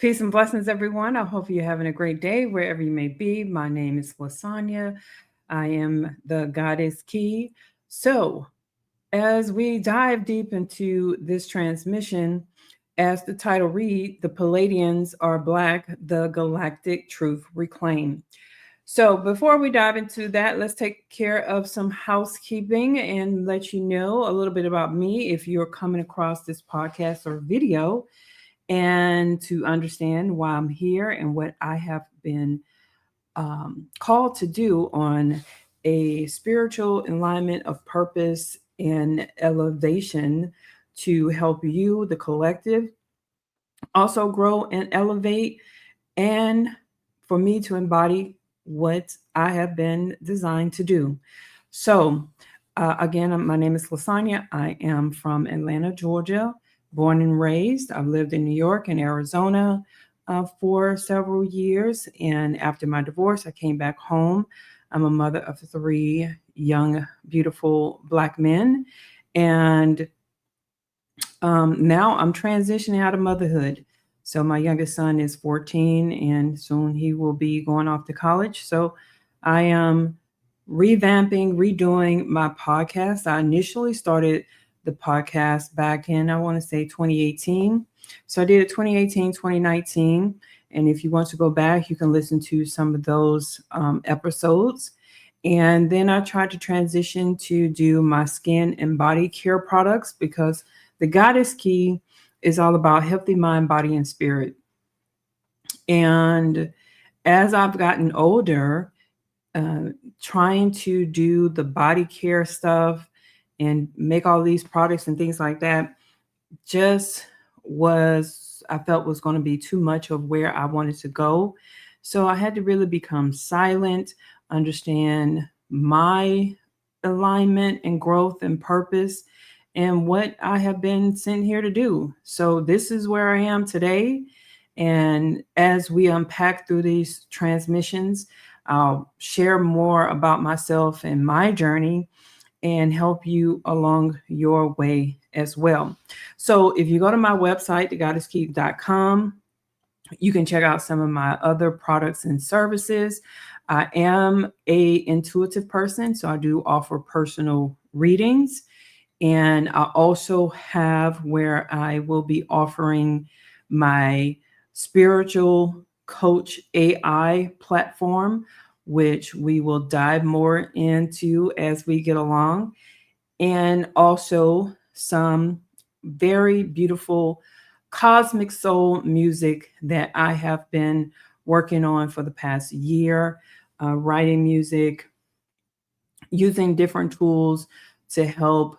Peace and blessings, everyone. I hope you're having a great day wherever you may be. My name is LaSonya. I am the Goddess Key. So, as we dive deep into this transmission, as the title reads, the Pleiadians are Black, the Galactic Truth Reclaimed. So, before we dive into that, let's take care of some housekeeping and let you know a little bit about me if you're coming across this podcast or video, and to understand why I'm here and what I have been called to do on a spiritual alignment of purpose and elevation to help you, the collective, also grow and elevate, and for me to embody what I have been designed to do. So, again, my name is LaSonya. I am from Atlanta, Georgia, born and raised. I've lived in New York and Arizona for several years. And after my divorce, I came back home. I'm a mother of three young, beautiful Black men. And now I'm transitioning out of motherhood. So my youngest son is 14 and soon he will be going off to college. So I am revamping, redoing my podcast. I initially started the podcast back in, I want to say 2018. So I did it 2018, 2019. And if you want to go back, you can listen to some of those episodes. And then I tried to transition to do my skin and body care products because the Goddess Key is all about healthy mind, body, and spirit. And as I've gotten older, trying to do the body care stuff and make all these products and things like that just I felt was going to be too much of where I wanted to go. So I had to really become silent, understand my alignment and growth and purpose and what I have been sent here to do. So this is where I am today. And as we unpack through these transmissions, I'll share more about myself and my journey and help you along your way as well. So if you go to my website, thegoddesskey.com, you can check out some of my other products and services. I am a intuitive person, so I do offer personal readings. And I also have where I will be offering my spiritual coach AI platform, which we will dive more into as we get along. And also some very beautiful cosmic soul music that I have been working on for the past year, writing music, using different tools to help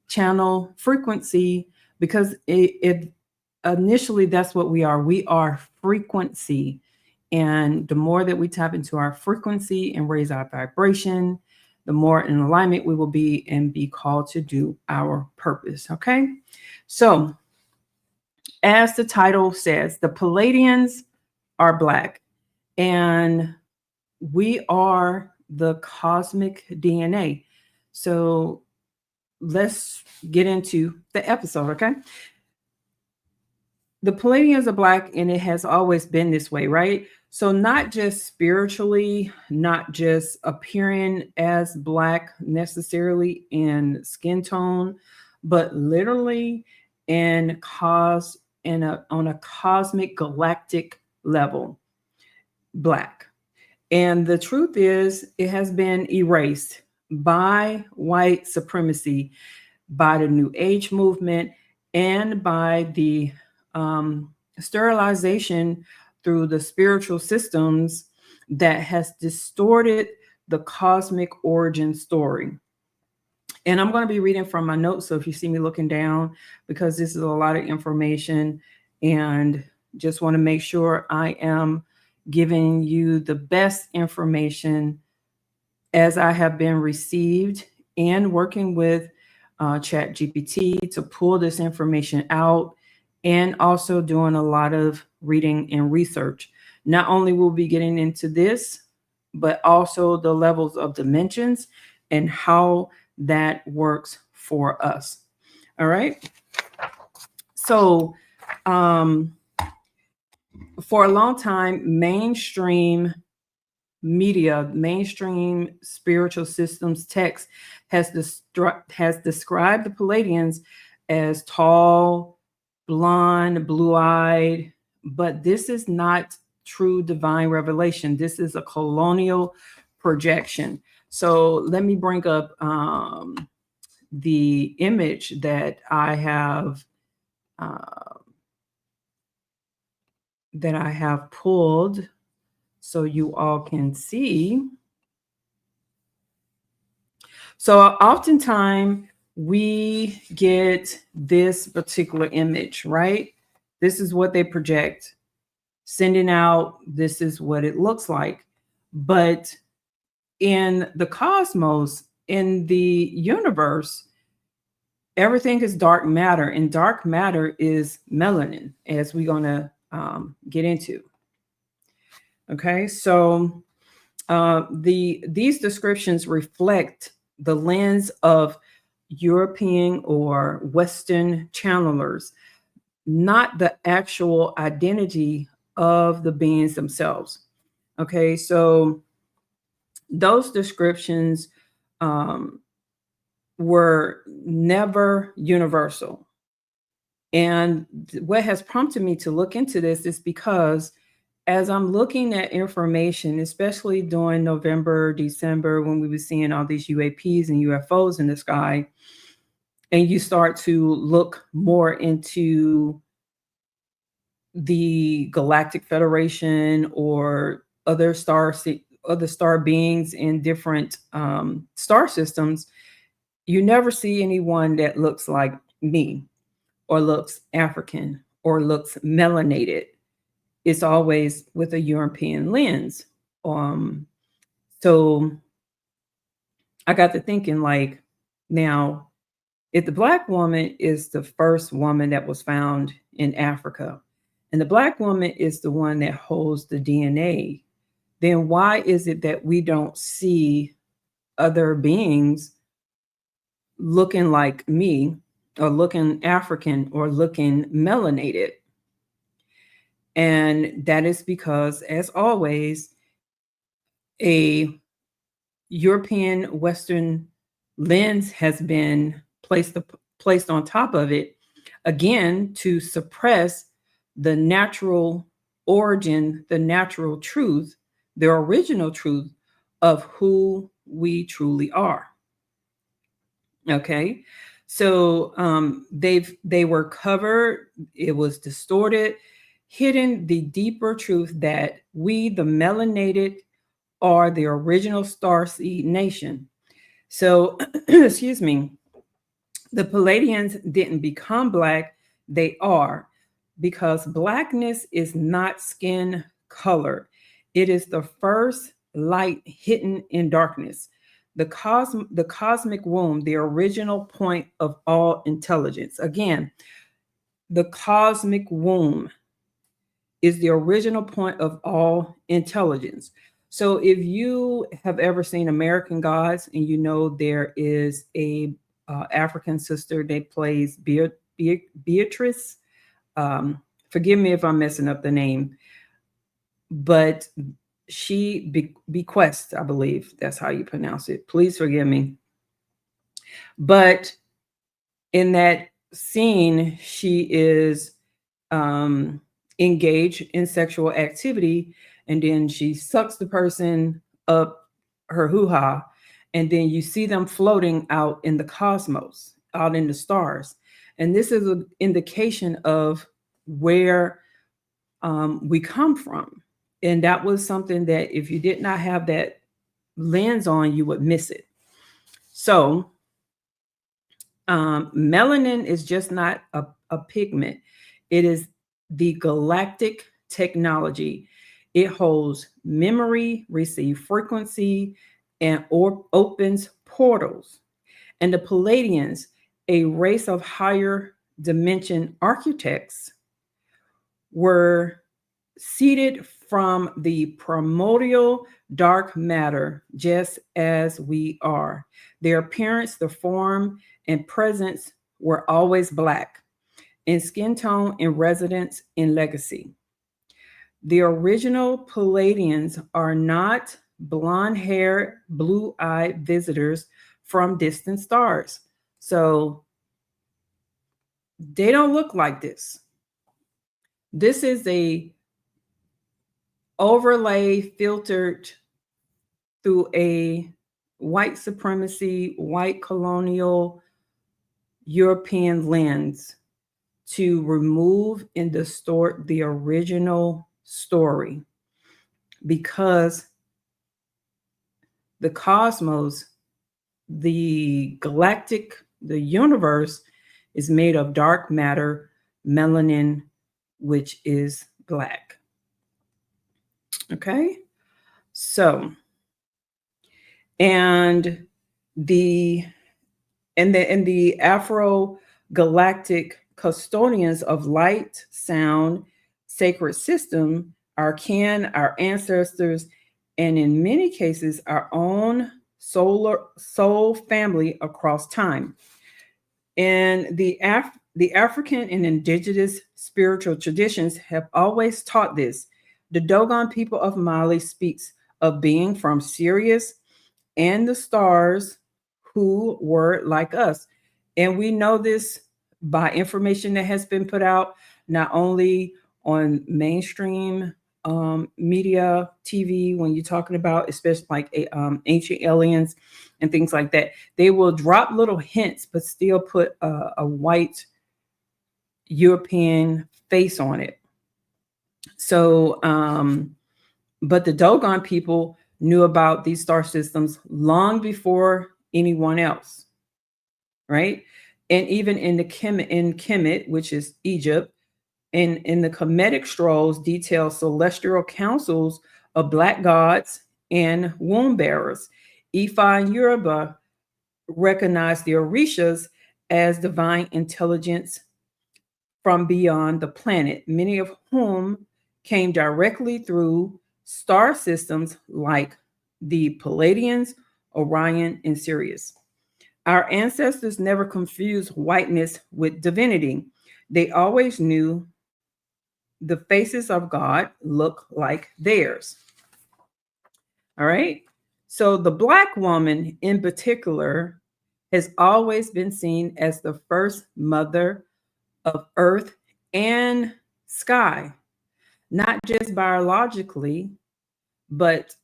channel frequency, because it initially that's what we are. We are frequency. And the more that we tap into our frequency and raise our vibration, the more in alignment we will be and be called to do our purpose. Okay. So, as the title says, the Pleiadians are Black, and we are the cosmic DNA. So, let's get into the episode. Okay. The Pleiadians are Black, and it has always been this way, right? So not just spiritually, not just appearing as Black necessarily in skin tone, but literally on a cosmic galactic level, Black. And the truth is, it has been erased by white supremacy, by the New Age movement, and by the sterilization through the spiritual systems that has distorted the cosmic origin story. And I'm going to be reading from my notes. So if you see me looking down, because this is a lot of information, and just want to make sure I am giving you the best information as I have been received, and working with Chat GPT to pull this information out, and also doing a lot of reading and research. Not only will we be getting into this, but also the levels of dimensions and how that works for us. All right. So for a long time, mainstream media, mainstream spiritual systems text has described the Pleiadians as tall, blonde, blue-eyed, but this is not true divine revelation. This is a colonial projection. So let me bring up the image that I have pulled so you all can see. So oftentimes we get this particular image, right? This is what they project, sending out, this is what it looks like. But in the cosmos, in the universe, everything is dark matter, and dark matter is melanin, as we're going to get into. Okay, so these descriptions reflect the lens of European or Western channelers, not the actual identity of the beings themselves. Okay, so those descriptions were never universal. And what has prompted me to look into this is because as I'm looking at information, especially during November, December, when we were seeing all these UAPs and UFOs in the sky, and you start to look more into the Galactic Federation or other star beings in different star systems, you never see anyone that looks like me or looks African or looks melanated. It's always with a European lens. So I got to thinking, like, now, if the Black woman is the first woman that was found in Africa, and the Black woman is the one that holds the DNA, then why is it that we don't see other beings looking like me or looking African or looking melanated? And that is because, as always, a European Western lens has been placed on top of it, again, to suppress the natural origin, the natural truth, the original truth of who we truly are. Okay, so they were covered, it was distorted, hidden the deeper truth that we, the melanated, are the original starseed nation. So, excuse me, the Pleiadians didn't become Black, they are, because Blackness is not skin color. It is the first light hidden in darkness. The cosmic womb, the original point of all intelligence. Again, the cosmic womb is the original point of all intelligence. So if you have ever seen American Gods, and you know there is a African sister that plays Beatrice, forgive me if I'm messing up the name, but she bequests, I believe that's how you pronounce it. Please forgive me. But in that scene, she is engaged in sexual activity, and then she sucks the person up her hoo-ha, and then you see them floating out in the cosmos, out in the stars. And this is an indication of where we come from. And that was something that if you did not have that lens on, you would miss it. So melanin is just not a pigment. It is the galactic technology. It holds memory, receives frequency, and opens portals. And the Pleiadians, a race of higher dimension architects, were seeded from the primordial dark matter, just as we are. Their appearance, the form, and presence were always Black in skin tone, in residence, in legacy. The original Pleiadians are not blonde-haired, blue-eyed visitors from distant stars. So they don't look like this. This is a overlay filtered through a white supremacy, white colonial European lens to remove and distort the original story, because the cosmos, the galactic, the universe is made of dark matter, melanin, which is black. Okay, so and the the Afro galactic custodians of light, sound, sacred system, our kin, our ancestors, and in many cases, our own soul family across time. And the African and indigenous spiritual traditions have always taught this. The Dogon people of Mali speaks of being from Sirius and the stars who were like us. And we know this by information that has been put out, not only on mainstream media, TV, when you're talking about, especially like ancient aliens and things like that. They will drop little hints, but still put a white European face on it. So, but the Dogon people knew about these star systems long before anyone else, right? And even in the Kemet, which is Egypt, in the Kemetic scrolls detail celestial councils of black gods and womb bearers. Ifa and Yoruba recognize the Orishas as divine intelligence from beyond the planet, many of whom came directly through star systems like the Pleiadians, Orion, and Sirius. Our ancestors never confused whiteness with divinity. They always knew the faces of God look like theirs. All right. So the Black woman in particular has always been seen as the first mother of earth and sky, not just biologically, but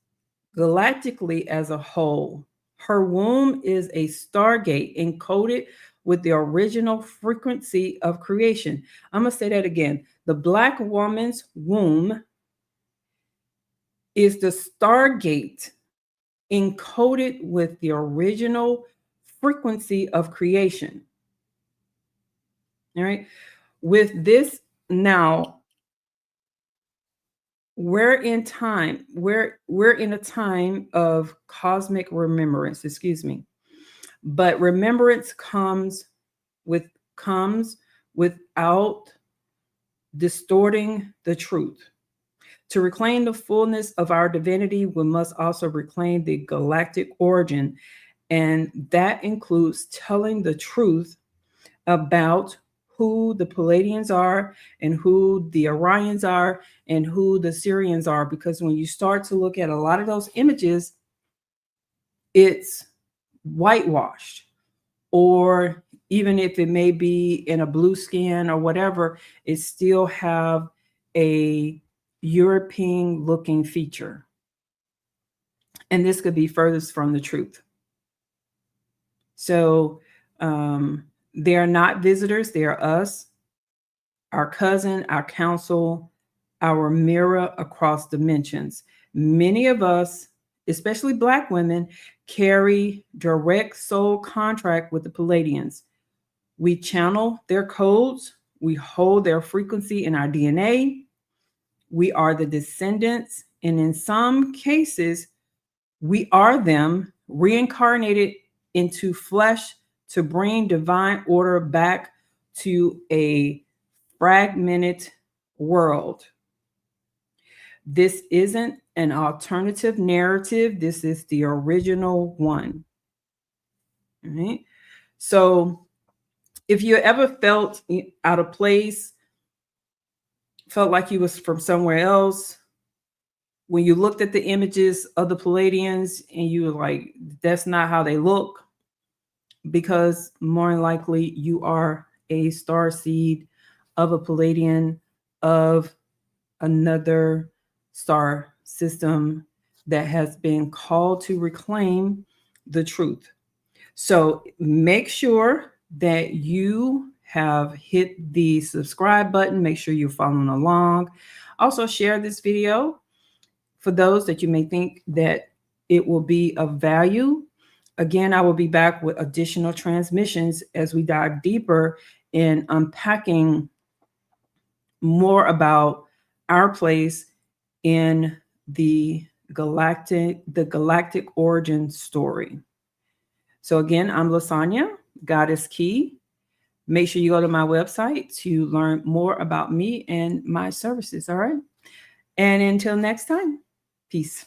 galactically as a whole. Her womb is a stargate encoded with the original frequency of creation. I'm going to say that again. The Black woman's womb is the stargate encoded with the original frequency of creation. All right. With this now, we're in time. We're in a time of cosmic remembrance, excuse me. But remembrance comes without distorting the truth. To reclaim the fullness of our divinity, we must also reclaim the galactic origin, and that includes telling the truth about who the Pleiadians are and who the Orions are and who the Syrians are. Because when you start to look at a lot of those images, it's whitewashed, or even if it may be in a blue skin or whatever, it still have a European looking feature. And this could be furthest from the truth. So they are not visitors, they are us, our cousin, our counsel, our mirror across dimensions. Many of us, especially Black women, carry direct soul contract with the Pleiadians. We channel their codes, we hold their frequency in our DNA. We are the descendants, and in some cases, we are them reincarnated into flesh to bring divine order back to a fragmented world. This isn't an alternative narrative. This is the original one. All right. So if you ever felt out of place, felt like you was from somewhere else, when you looked at the images of the Pleiadians and you were like, that's not how they look, because more than likely you are a star seed of a Pleiadian of another star system that has been called to reclaim the truth. So make sure that you have hit the subscribe button. Make sure you're following along. Also share this video for those that you may think that it will be of value. Again, I will be back with additional transmissions as we dive deeper in unpacking more about our place in the galactic origin story. So again, I'm LaSonya, Goddess Key. Make sure you go to my website to learn more about me and my services. All right. And until next time, peace.